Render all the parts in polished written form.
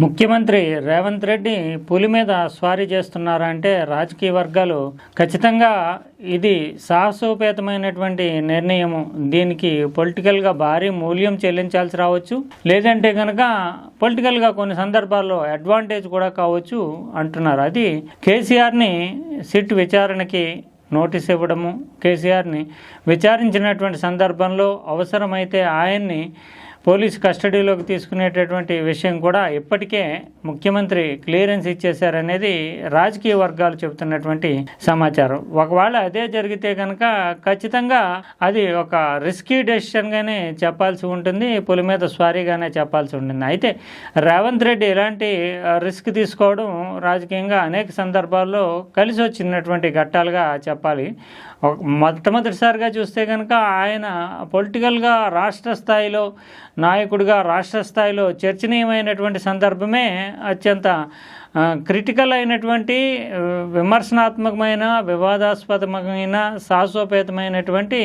ముఖ్యమంత్రి రేవంత్ రెడ్డి పులి మీద స్వారీ చేస్తున్నారా అంటే రాజకీయ వర్గాలు ఖచ్చితంగా ఇది సాహసోపేతమైనటువంటి నిర్ణయము, దీనికి పొలిటికల్గా భారీ మూల్యం చెల్లించాల్సి రావచ్చు, లేదంటే కనుక పొలిటికల్గా కొన్ని సందర్భాల్లో అడ్వాంటేజ్ కూడా కావచ్చు అంటున్నారు. అది కేసీఆర్ని సిట్ విచారణకి నోటీస్ ఇవ్వడము, కేసీఆర్ని విచారించినటువంటి సందర్భంలో అవసరమైతే ఆయన్ని పోలీసు కస్టడీలోకి తీసుకునేటటువంటి విషయం కూడా ఇప్పటికే ముఖ్యమంత్రి క్లియరెన్స్ ఇచ్చేశారనేది రాజకీయ వర్గాలు చెబుతున్నటువంటి సమాచారం. ఒకవేళ అదే జరిగితే కనుక ఖచ్చితంగా అది ఒక రిస్కీ డెసిషన్గానే చెప్పాల్సి ఉంటుంది, పులి మీద స్వారీగానే చెప్పాల్సి ఉంటుంది. అయితే రేవంత్ రెడ్డి ఇలాంటి రిస్క్ తీసుకోవడం రాజకీయంగా అనేక సందర్భాల్లో కలిసి వచ్చినటువంటి ఘట్టాలుగా చెప్పాలి. మొట్టమొదటిసారిగా చూస్తే కనుక ఆయన పొలిటికల్గా రాష్ట్ర స్థాయిలో నాయకుడిగా రాష్ట్ర స్థాయిలో చర్చనీయమైనటువంటి సందర్భమే అత్యంత క్రిటికల్ అయినటువంటి విమర్శనాత్మకమైన వివాదాస్పదమైన సాహసోపేతమైనటువంటి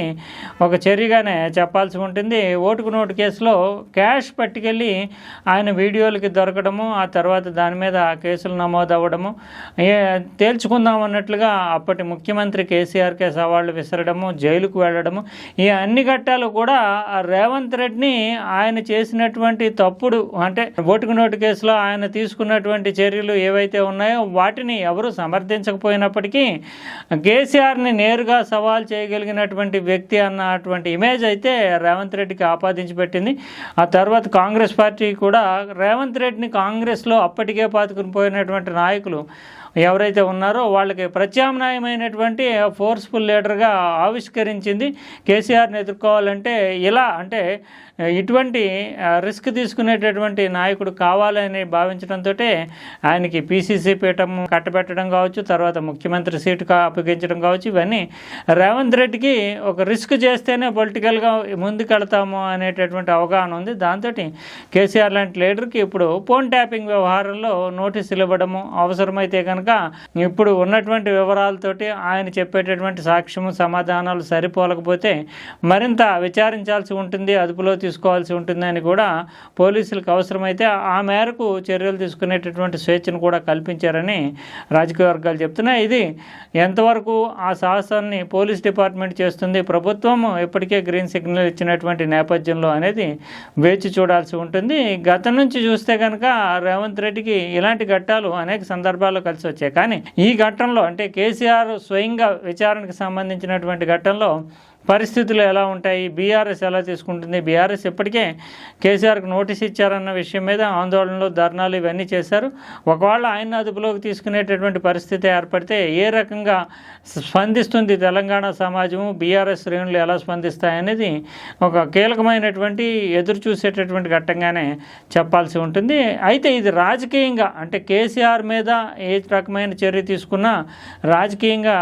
ఒక చర్యగానే చెప్పాల్సి ఉంటుంది. ఓటుకు నోటు కేసులో క్యాష్ పట్టుకెళ్ళి ఆయన వీడియోలకి దొరకడము, ఆ తర్వాత దాని మీద కేసులు నమోదు అవ్వడము, తేల్చుకుందాం అన్నట్లుగా అప్పటి ముఖ్యమంత్రి కేసీఆర్కే సవాళ్ళు విసరడము, జైలుకు వెళ్ళడము, ఈ అన్ని ఘట్టాలు కూడా రేవంత్ రెడ్డిని ఆయన చేసినటువంటి తప్పుడు అంటే ఓటుకు నోటు కేసులో ఆయన తీసుకున్నటువంటి చర్యలు ఏవైతే ఉన్నాయో వాటిని ఎవరు సమర్థించకపోయినప్పటికీ కేసీఆర్ని నేరుగా సవాల్ చేయగలిగినటువంటి వ్యక్తి అన్నటువంటి ఇమేజ్ అయితే రేవంత్ రెడ్డికి ఆపాదించి పెట్టింది. ఆ తర్వాత కాంగ్రెస్ పార్టీ కూడా రేవంత్ రెడ్డిని కాంగ్రెస్లో అప్పటికే పాతుకుని పోయినటువంటి నాయకులు ఎవరైతే ఉన్నారో వాళ్ళకి ప్రత్యామ్నాయమైనటువంటి ఫోర్స్ఫుల్ లీడర్గా ఆవిష్కరించింది. కేసీఆర్ని ఎదుర్కోవాలంటే ఇలా అంటే ఇటువంటి రిస్క్ తీసుకునేటటువంటి నాయకుడు కావాలని భావించడంతో ఆయనకి పీసీసీ పీఠం కట్టబెట్టడం కావచ్చు, తర్వాత ముఖ్యమంత్రి సీటు అప్పగించడం కావచ్చు, ఇవన్నీ రేవంత్ రెడ్డికి ఒక రిస్క్ చేస్తేనే పొలిటికల్గా ముందుకెళ్తాము అనేటటువంటి అవగాహన ఉంది. దాంతో కేసీఆర్ లాంటి లీడర్కి ఇప్పుడు ఫోన్ ట్యాపింగ్ వ్యవహారంలో నోటీసులు ఇవ్వడము, అవసరమైతే కనుక ఇప్పుడు ఉన్నటువంటి వివరాలతోటి ఆయన చెప్పేటటువంటి సాక్ష్యము సమాధానాలు సరిపోలకపోతే మరింత విచారించాల్సి ఉంటుంది, అదుపులో తీసుకోవాల్సి ఉంటుందని కూడా పోలీసులకు అవసరమైతే ఆ మేరకు చర్యలు తీసుకునేటటువంటి స్వేచ్ఛను కూడా కల్పించారని రాజకీయ వర్గాలు చెప్తున్నాయి. ఇది ఎంతవరకు ఆ సాహసాన్ని పోలీస్ డిపార్ట్మెంట్ చేస్తుంది, ప్రభుత్వం ఇప్పటికే గ్రీన్ సిగ్నల్ ఇచ్చినటువంటి నేపథ్యంలో అనేది వేచి చూడాల్సి ఉంటుంది. గతం నుంచి చూస్తే కనుక రేవంత్ రెడ్డికి ఇలాంటి ఘట్టాలు అనేక సందర్భాల్లో కలిసి వచ్చాయి. కానీ ఈ ఘట్టంలో అంటే కేసీఆర్ స్వయంగా విచారణకు సంబంధించినటువంటి ఘట్టంలో పరిస్థితులు ఎలా ఉంటాయి, బీఆర్ఎస్ ఎలా తీసుకుంటుంది, బీఆర్ఎస్ ఇప్పటికే కేసీఆర్కి నోటీస్ ఇచ్చారన్న విషయం మీద ఆందోళనలు, ధర్నాలు ఇవన్నీ చేశారు. ఒకవేళ ఆయన అదుపులోకి తీసుకునేటటువంటి పరిస్థితి ఏర్పడితే ఏ రకంగా స్పందిస్తుంది తెలంగాణ సమాజము, బీఆర్ఎస్ శ్రేణులు ఎలా స్పందిస్తాయనేది ఒక కీలకమైనటువంటి ఎదురు చూసేటటువంటి ఘట్టంగానే చెప్పాల్సి ఉంటుంది. అయితే ఇది రాజకీయంగా అంటే కేసీఆర్ మీద ఏ రకమైన చర్య తీసుకున్నా రాజకీయంగా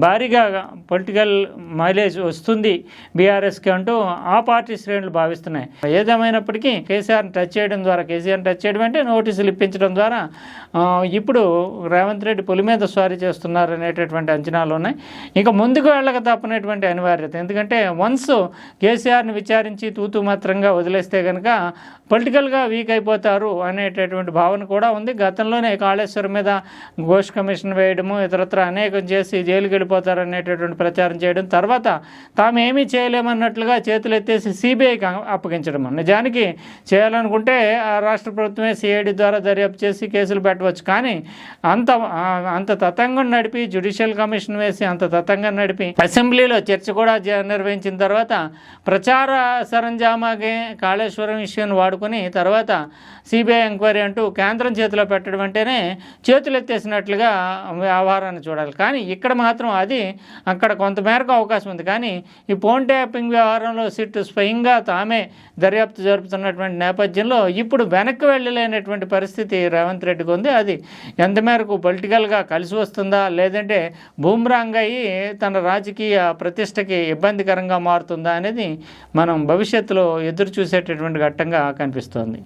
భారీగా పొలిటికల్ మైలేజ్ వస్తుంది బీఆర్ఎస్కి అంటూ ఆ పార్టీ శ్రేణులు భావిస్తున్నాయి. ఏదేమైనప్పటికీ కేసీఆర్ని టచ్ చేయడం అంటే నోటీసులు ఇప్పించడం ద్వారా ఇప్పుడు రేవంత్ రెడ్డి పులి మీద స్వారీ చేస్తున్నారు అనేటటువంటి అంచనాలు ఉన్నాయి. ఇంకా ముందుకు వెళ్ళక తప్పనటువంటి అనివార్యత, ఎందుకంటే వన్స్ కేసీఆర్ని విచారించి తూతూ మాత్రంగా వదిలేస్తే కనుక పొలిటికల్గా వీక్ అయిపోతారు అనేటటువంటి భావన కూడా ఉంది. గతంలోనే కాళేశ్వరం మీద ఘోష్ కమిషన్ వేయడము, ఇతరత్ర అనేకం చేసి జైలుకి వెళ్ళిపోతారు అనేటటువంటి ప్రచారం చేయడం, తర్వాత తాము ఏమీ చేయలేమన్నట్లుగా చేతులు ఎత్తేసి సిబిఐకి అప్పగించడం. నిజానికి చేయాలనుకుంటే ఆ రాష్ట్ర ప్రభుత్వమే సిఐడి ద్వారా దర్యాప్తు చేసి కేసులు పెట్టవచ్చు. కానీ అంత తతంగం నడిపి జ్యుడిషియల్ కమిషన్ వేసి అంత తతంగం నడిపి అసెంబ్లీలో చర్చ కూడా నిర్వహించిన తర్వాత ప్రచార సరంజామాగే కాళేశ్వరం ఇష్యూని వాడుకొని తర్వాత సిబిఐ ఎంక్వైరీ అంటూ కేంద్రం చేతిలో పెట్టడం అంటేనే చేతులు ఎత్తేసినట్లుగా వ్యవహారాన్ని చూడాలి. కానీ ఇక్కడ మాత్రం అది అక్కడ కొంతమేరకు అవకాశం ఉంది. కానీ ఈ ఫోన్ ట్యాపింగ్ వ్యవహారంలో సిట్ స్వయంగా తామే దర్యాప్తు జరుపుతున్నటువంటి నేపథ్యంలో ఇప్పుడు వెనక్కి వెళ్ళలేనటువంటి పరిస్థితి రేవంత్ రెడ్డికి ఉంది. అది ఎంత మేరకు పొలిటికల్గా కలిసి వస్తుందా, లేదంటే బూమ్రాంగ్ అయ్యి తన రాజకీయ ప్రతిష్టకి ఇబ్బందికరంగా మారుతుందా అనేది మనం భవిష్యత్తులో ఎదురు చూసేటటువంటి ఘట్టంగా కనిపిస్తోంది.